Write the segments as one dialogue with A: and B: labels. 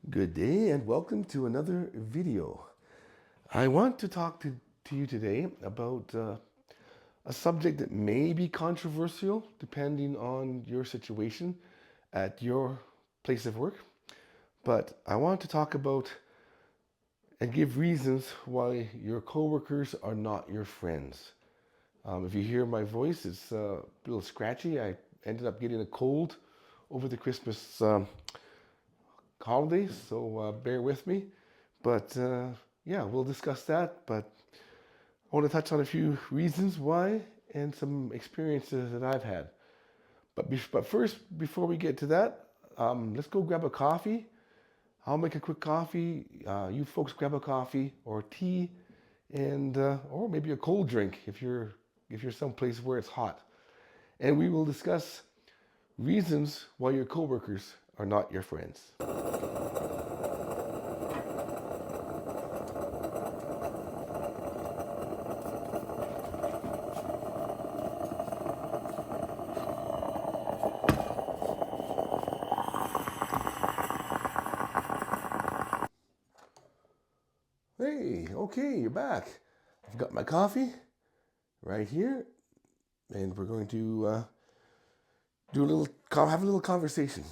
A: Good day and welcome to another video. I want to talk to you today about a subject that may be controversial depending on your situation at your place of work. But I want to talk about and give reasons why your coworkers are not your friends. If you hear my voice, it's a little scratchy. I ended up getting a cold over the Christmas holidays, so bear with me. But yeah, we'll discuss that. But I want to touch on a few reasons why and some experiences that I've had. But first, before we get to that, let's go grab a coffee. I'll make a quick coffee. You folks grab a coffee or tea, and or maybe a cold drink if you're someplace where it's hot. And we will discuss reasons why your coworkers are not your friends. Hey, okay, you're back. I've got my coffee right here, and we're going to have a little conversation.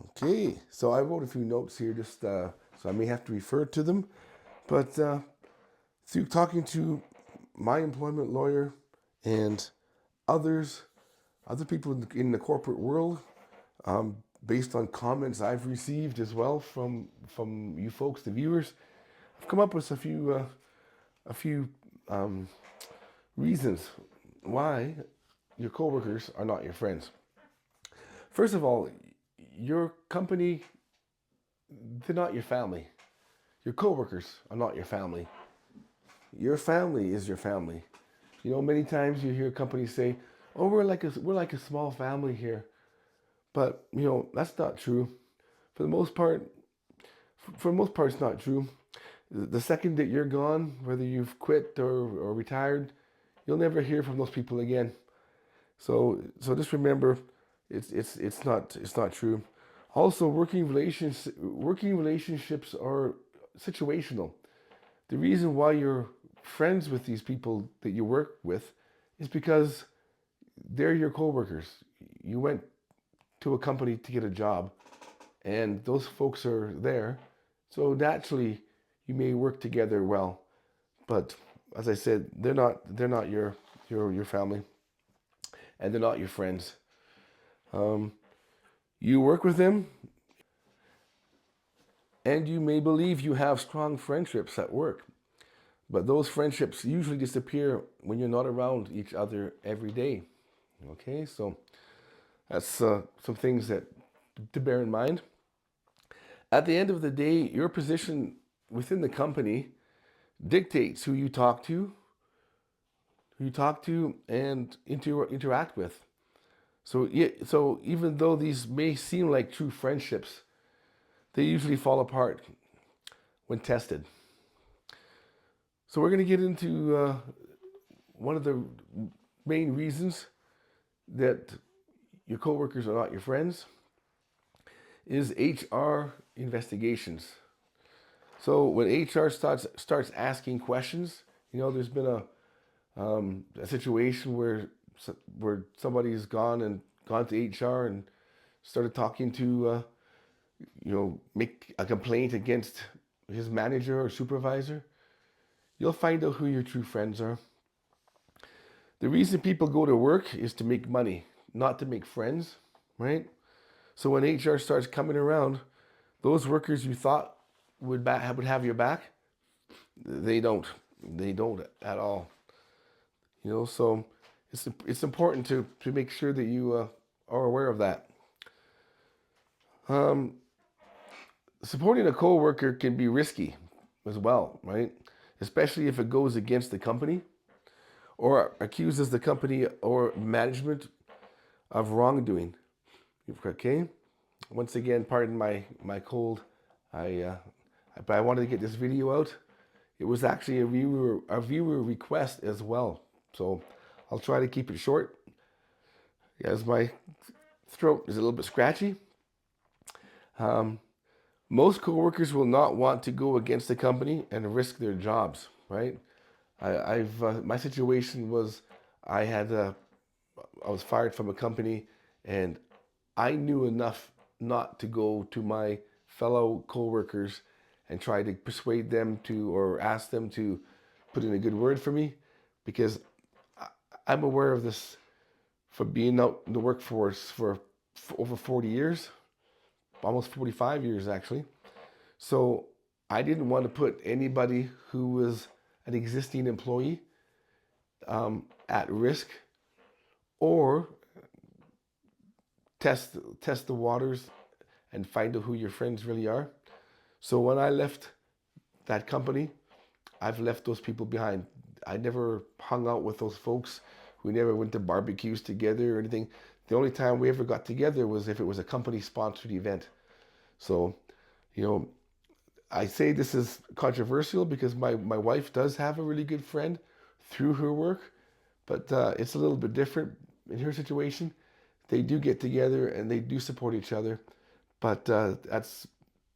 A: Okay, so I wrote a few notes here, just so I may have to refer to them, but through talking to my employment lawyer and others, other people in the corporate world, based on comments I've received as well from you folks, the viewers, I've come up with a few reasons why your coworkers are not your friends. First of all, your company, they're not your family. Your coworkers are not your family. Your family is your family. You know, many times you hear companies say, "Oh, we're like a small family here," but you know that's not true. For the most part, for the most part, it's not true. The second that you're gone, whether you've quit or retired, you'll never hear from those people again. So just remember, it's not true. Also, working relationships are situational. The reason why you're friends with these people that you work with is because they're your coworkers. You went to a company to get a job, and those folks are there. So naturally, you may work together well. But as I said, they're not your family, and they're not your friends. Um, you work with them, and you may believe you have strong friendships at work. But those friendships usually disappear when you're not around each other every day. Okay, so that's some things that to bear in mind. At the end of the day, your position within the company dictates who you talk to, and interact with. So yeah, so even though these may seem like true friendships, they usually fall apart when tested. So we're going to get into one of the main reasons that your coworkers are not your friends is HR investigations. So when HR starts asking questions, you know, there's been a situation where somebody's gone to HR and started talking to make a complaint against his manager or supervisor. You'll find out who your true friends are. The reason people go to work is to make money, not to make friends, right? So when HR starts coming around, those workers you thought would have your back, they don't. They don't at all. You know, so it's important to make sure that you are aware of that. Um, Supporting a coworker can be risky as well, right? Especially if it goes against the company or accuses the company or management of wrongdoing. Okay. Once again, pardon my cold. I but I wanted to get this video out. It was actually a viewer request as well, so I'll try to keep it short. As my throat is a little bit scratchy. Um, Most coworkers will not want to go against the company and risk their jobs, right? I've my situation was I had I was fired from a company, and I knew enough not to go to my fellow coworkers and try to persuade them to or ask them to put in a good word for me, because I'm aware of this from being out in the workforce for over 40 years, almost 45 years actually. So I didn't want to put anybody who was an existing employee at risk, or test the waters and find out who your friends really are. So when I left that company, I've left those people behind. I never hung out with those folks. We never went to barbecues together or anything. The only time we ever got together was if it was a company sponsored event. So, you know, I say this is controversial because my wife does have a really good friend through her work, but it's a little bit different in her situation. They do get together and they do support each other, but that's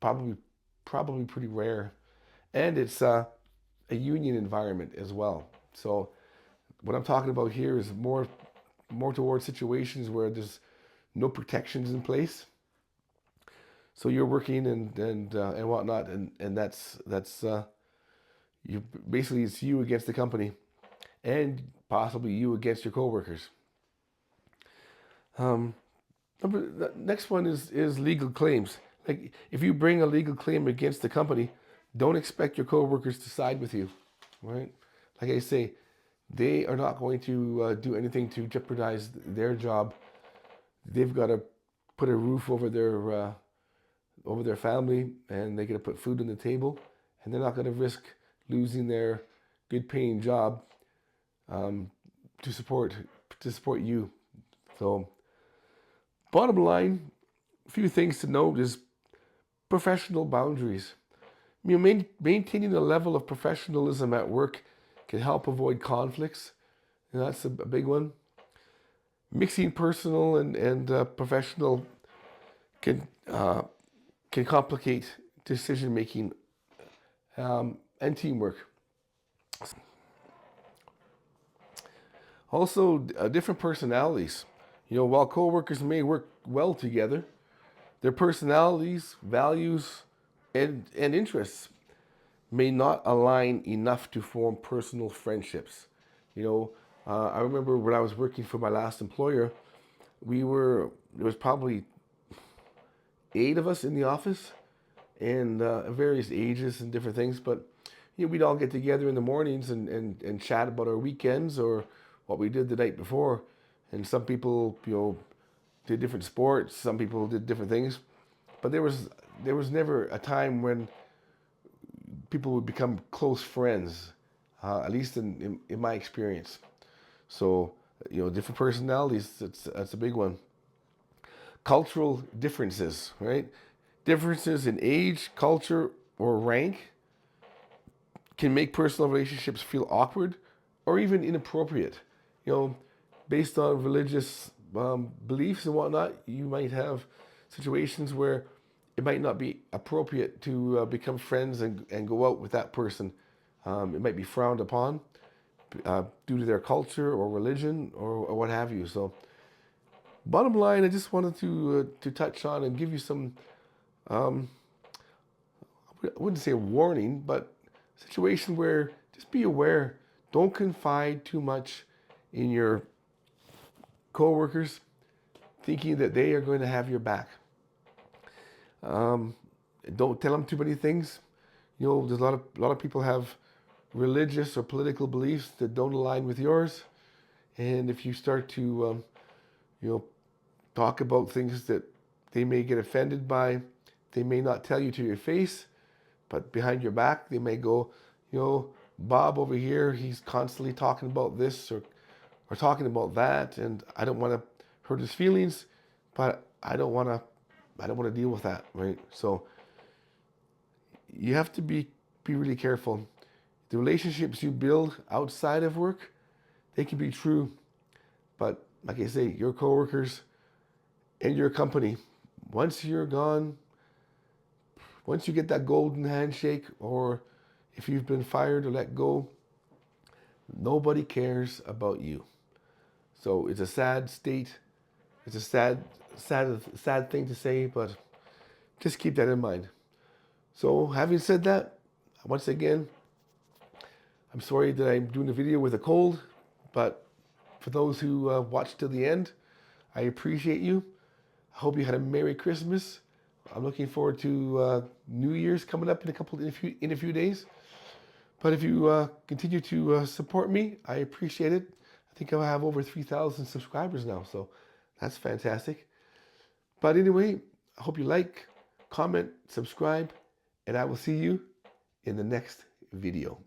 A: probably probably pretty rare, and it's a union environment as well. So what I'm talking about here is more towards situations where there's no protections in place. So you're working and whatnot, and that's you basically it's you against the company, and possibly you against your coworkers. Um, the next one is legal claims. Like if you bring a legal claim against the company, don't expect your coworkers to side with you, right? Like I say, they are not going to do anything to jeopardize their job. They've got to put a roof over their family, and they got to put food on the table, and they're not going to risk losing their good paying job um, to support you. So, bottom line, a few things to note is professional boundaries. Maintaining a level of professionalism at work can help avoid conflicts, and that's a big one. Mixing personal and professional can can complicate decision making and teamwork. Also, different personalities. You know, while coworkers may work well together, their personalities, values, and interests may not align enough to form personal friendships. You know, I remember when I was working for my last employer, there was probably 8 of us in the office, and various ages and different things. But you know, we'd all get together in the mornings and chat about our weekends or what we did the night before. And some people, you know, did different sports. Some people did different things. But there was never a time when people would become close friends, at least in my experience. So, you know, different personalities, that's a big one. Cultural differences, right? Differences in age, culture, or rank can make personal relationships feel awkward or even inappropriate. You know, based on religious beliefs and whatnot, you might have situations where it might not be appropriate to become friends and go out with that person. It might be frowned upon due to their culture or religion or what have you. So, bottom line, I just wanted to touch on and give you some I wouldn't say a warning, but a situation where just be aware. Don't confide too much in your coworkers, thinking that they are going to have your back. Um, don't tell them too many things. You know, there's a lot of people have religious or political beliefs that don't align with yours, and if you start to you know, talk about things that they may get offended by, they may not tell you to your face, but behind your back, they may go, you know, Bob over here, he's constantly talking about this or talking about that, and I don't want to hurt his feelings, but I don't want to deal with that, right? So you have to be really careful. The relationships you build outside of work, they can be true, but like I say, your coworkers and your company, once you're gone, Once you get that golden handshake, or if you've been fired or let go, nobody cares about you. So it's a sad state. It's a sad thing to say, but just keep that in mind. So having said that, once again, I'm sorry that I'm doing the video with a cold, but for those who watched till the end, I appreciate you. I hope you had a Merry Christmas. I'm looking forward to New Year's coming up in a few days. But if you continue to support me, I appreciate it. I think I have over 3,000 subscribers now, so that's fantastic. But anyway, I hope you like, comment, subscribe, and I will see you in the next video.